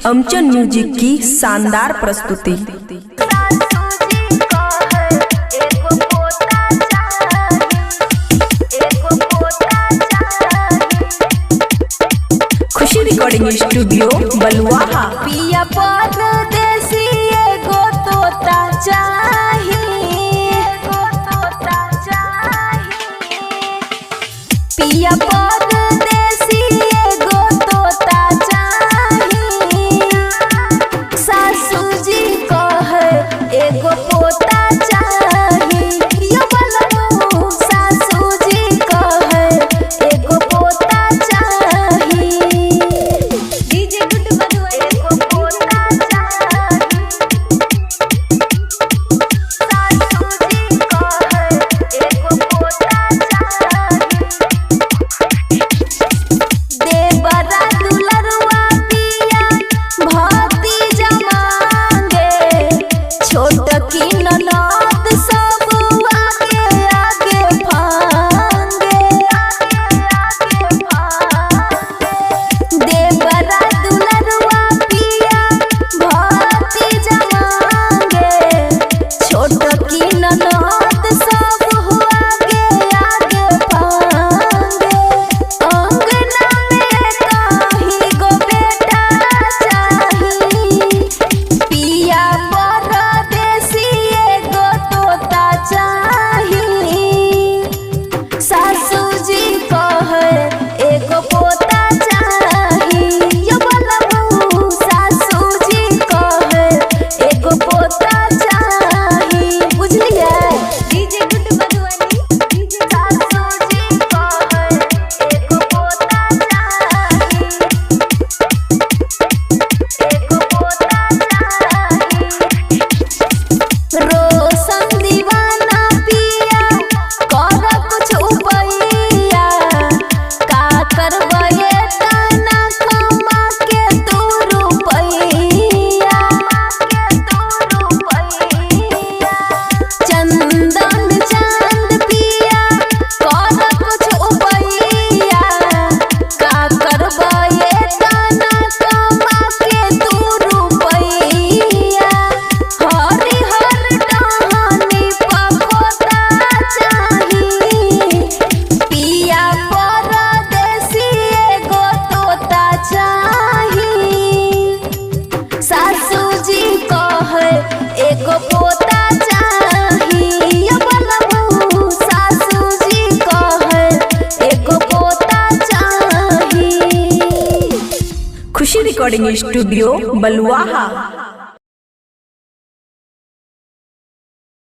अमचन music की शानदार प्रस्तुति। खुशी रिकॉर्डिंग स्टूडियो बलुआहा। पिया परदेसी एगो तोता चाहिए, पिया परदेसी एगो तोता चाहिए। सासू जी कहे एगो पोता चाहिए, यो बलबू सासू जी कहे एगो पोता चाहिए। डीजे गुड बनुआ एगो पोता चाहिए, सासू जी कहे एगो पोता चाहिए। देवरा दुलरुआ पिया भक्ति जमांगे, छोट की ननद सब आगे आगे भांगे। देवरा दुलरुआ पिया भक्ति जमांगे, छोट की ननद सब आगे आगे भांगे। अंगना में कहीं गो बेटा चाहिए, पिया परदेसी एगो तोता चाहिए। सासू जी कहे एगो पोता चाहिए, यो बलबू सासू जी कहे एगो पोता चाहिए। बुझलिए डीजे गुड बनुआनी, सासू जी कहे एगो पोता चाहिए, एगो पोता चाहिए। रोशन दीवाना पिया कर कुछ उपैया, का करबे तना कमा के तू रुपैया। चंदन चांद पिया कर कुछ उपैया, का करबे तना कमा के तू रुपैया। हरिहर टहनी पकोता चाहिए, पिया परदेसी एगो तोता चाहिए। सासू जी कहे एगो पोता चाहिए, यो बलबू सासू जी कहे एगो पोता चाहिए। खुशी रिकॉर्डिंग स्टूडियो बलुआहा।